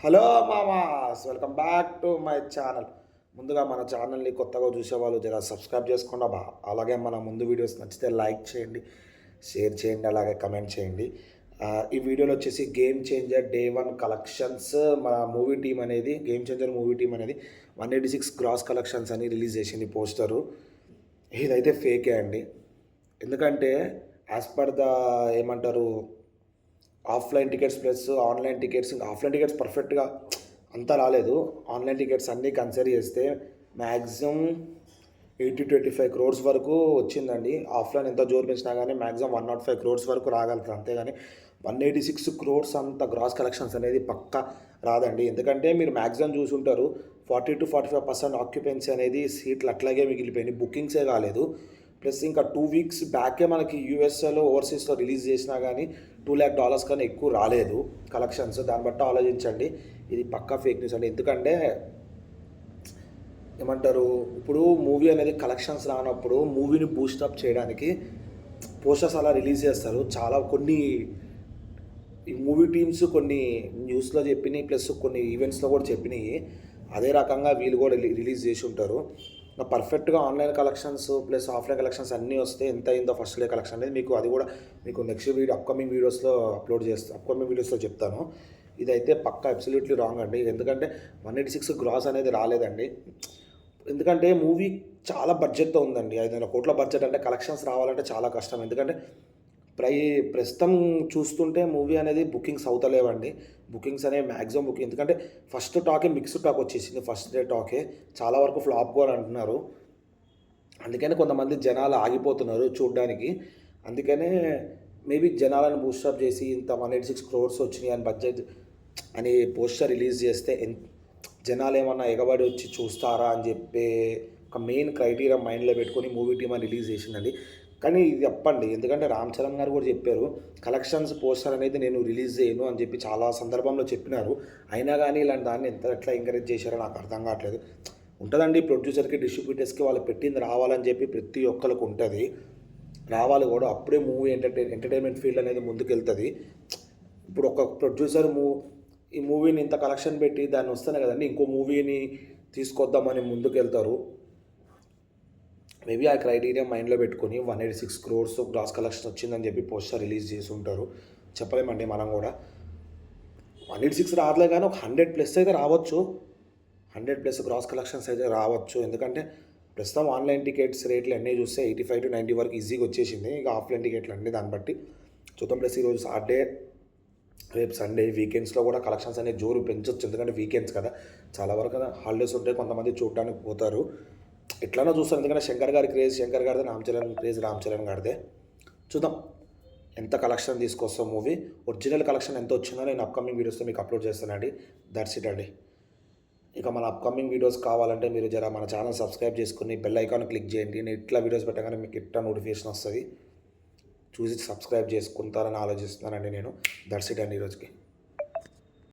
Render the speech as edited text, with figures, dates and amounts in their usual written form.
Hello మామాస్, welcome back to my channel. ముందుగా మన ఛానల్ని కొత్తగా చూసేవాళ్ళు జర సబ్స్క్రైబ్ చేసుకోండి బా. అలాగే మన ముందు వీడియోస్ నచ్చితే లైక్ చేయండి, షేర్ చేయండి, అలాగే కమెంట్ చేయండి. ఈ వీడియోలో వచ్చేసి గేమ్ చేంజర్ డే 1 కలెక్షన్స్. మన మూవీ టీం అనేది గేమ్ చేంజర్ మూవీ టీం అనేది 186 గ్రాస్ కలెక్షన్స్ అని రిలీజ్ చేసింది పోస్టరు. ఇదైతే ఫేకే అండి. ఎందుకంటే యాజ్ పర్ ద ఏమంటారు offline tickets plus online tickets, ఇంకా ఆఫ్లైన్ టికెట్స్ పర్ఫెక్ట్గా అంతా రాలేదు. ఆన్లైన్ టికెట్స్ అన్నీ కన్సిడర్ చేస్తే మ్యాక్సిమం 80-85 క్రోర్స్ వరకు వచ్చిందండి. ఆఫ్లైన్ ఎంత జోరు పెంచినా కానీ మ్యాక్సిమం 105 క్రోర్స్ వరకు రాగలుగుతుంది. అంతేగాని 186 క్రోర్స్ అంత గ్రాస్ కలెక్షన్స్ అనేది పక్కా రాదండి. ఎందుకంటే మీరు మ్యాక్సిమం చూసుంటారు 40-45% ఆక్యుపెన్సీ అనేది సీట్లు అట్లాగే మిగిలిపోయినాయి, బుకింగ్సే కాలేదు. ప్లస్ ఇంకా 2 వీక్స్ బ్యాకే మనకి యూఎస్ఏలో ఓవర్సీస్లో రిలీజ్ చేసినా కానీ $2 lakh కన్నా ఎక్కువ రాలేదు కలెక్షన్స్. దాన్ని బట్టి ఆలోచించండి, ఇది పక్కా ఫేక్ న్యూస్ అండి. ఎందుకంటే ఏమంటారు, ఇప్పుడు మూవీ అనేది కలెక్షన్స్ రానప్పుడు మూవీని బూస్టప్ చేయడానికి పోస్టర్స్ అలా రిలీజ్ చేస్తారు. కొన్ని ఈ మూవీ టీమ్స్ కొన్ని న్యూస్లో చెప్పినాయి, ప్లస్ కొన్ని ఈవెంట్స్లో కూడా చెప్పినాయి. అదే రకంగా వీళ్ళు కూడా రిలీజ్ చేసి ఉంటారు. పర్ఫెక్ట్గా online collections plus offline collections అన్నీ వస్తే ఎంత అయిందో ఫస్ట్ డే కలెక్షన్ అనేది మీకు అది కూడా మీకు నెక్స్ట్ వీడియో అప్కమింగ్ వీడియోస్లో అప్కమింగ్ వీడియోస్లో చెప్తాను. ఇదైతే పక్కా అబ్సల్యూట్లీ రాంగ్ అండి. ఎందుకంటే 186 గ్రాస్ అనేది రాలేదండి. ఎందుకంటే మూవీ చాలా బడ్జెట్తో ఉందండి. 500 కోట్ల బడ్జెట్ అంటే కలెక్షన్స్ రావాలంటే చాలా కష్టం. ఎందుకంటే ప్రస్తుతం చూస్తుంటే మూవీ అనేది బుకింగ్స్ అవుతలేవండి. బుకింగ్స్ అనేవి మ్యాక్సిమం బుకింగ్, ఎందుకంటే ఫస్ట్ టాకే మిక్స్డ్ టాక్ వచ్చేసింది. ఫస్ట్ డే టాకే చాలా వరకు ఫ్లాప్ కూడా అంటున్నారు. అందుకనే కొంతమంది జనాలు ఆగిపోతున్నారు చూడడానికి. అందుకనే మేబీ జనాలను బూస్టప్ చేసి ఇంత 186 క్రోర్స్ వచ్చినాయి అని బడ్జెట్ అని పోస్టర్ రిలీజ్ చేస్తే జనాలు ఏమన్నా ఎగబడి వచ్చి చూస్తారా అని చెప్పే ఒక మెయిన్ క్రైటీరియా మైండ్లో పెట్టుకొని మూవీ టీమ్ అని రిలీజ్ చేసిందండి. కానీ ఇది చెప్పండి, ఎందుకంటే రామ్ చరణ్ గారు కూడా చెప్పారు కలెక్షన్స్ పోస్టర్ అనేది నేను రిలీజ్ చేయను అని చెప్పి చాలా సందర్భంలో చెప్పినారు. అయినా కానీ ఇలాంటి దాన్ని ఎట్లా ఎంకరేజ్ చేశారో నాకు అర్థం కావట్లేదు. ఉంటుందండి, ప్రొడ్యూసర్కి డిస్ట్రిబ్యూటర్స్కి వాళ్ళు పెట్టింది రావాలని చెప్పి ప్రతి ఒక్కరికి ఉంటుంది, రావాలి కూడా. అప్పుడే మూవీ ఎంటర్టైన్మెంట్ ఫీల్డ్ అనేది ముందుకెళ్తుంది. ఇప్పుడు ఒక ప్రొడ్యూసర్ ఈ మూవీని ఇంత కలెక్షన్ పెట్టి దాన్ని వస్తేనే కదండి ఇంకో మూవీని తీసుకొద్దామని ముందుకెళ్తారు. మేబీ ఆ క్రైటీరియా మైండ్లో పెట్టుకొని 186 క్రోర్స్ గ్రాస్ కలెక్షన్ వచ్చిందని చెప్పి పోస్టర్ రిలీజ్ చేసి ఉంటారు. చెప్పలేమండి మనం కూడా. 186 రావట్లే కానీ ఒక 100+ అయితే రావచ్చు. 100+ గ్రాస్ కలెక్షన్స్ అయితే రావచ్చు. ఎందుకంటే ప్రస్తుతం ఆన్లైన్ టికెట్స్ రేట్లు అన్నీ చూస్తే 85-90 వరకు ఈజీగా వచ్చేసింది. ఇక ఆఫ్లైన్ టికెట్లు అన్నీ దాన్ని బట్టి చూద్దాం. ప్లస్ ఈరోజు సాటర్డే, రేపు సండే, వీకెండ్స్లో కూడా కలెక్షన్స్ అనేది జోరు పెంచవచ్చు. ఎందుకంటే వీకెండ్స్ కదా, చాలా వరకు హాలిడేస్ ఉంటే కొంతమంది చూడడానికి పోతారు. ఎట్లనో చూస్తాను. ఎందుకంటే శంకర్ గారిదే, రామ్ చరణ్ గారిదే. చూద్దాం ఎంత కలెక్షన్ తీసుకొస్తాం మూవీ. ఒరిజినల్ కలెక్షన్ ఎంత వచ్చిందో నేను అప్కమింగ్ వీడియోస్లో మీకు అప్లోడ్ చేస్తానండి. దట్స్ ఇట్ అండి. ఇక మన అప్కమింగ్ వీడియోస్ కావాలంటే మీరు మన ఛానల్ సబ్స్క్రైబ్ చేసుకుని బెల్ ఐకాన్ క్లిక్ చేయండి. నేను ఇట్లా వీడియోస్ పెట్టగానే మీకు ఇట్లా నోటిఫికేషన్ వస్తుంది. చూసి సబ్స్క్రైబ్ చేసుకుంటారని ఆలోచిస్తున్నానండి నేను. దట్స్ ఇట్ అండి ఈరోజుకి.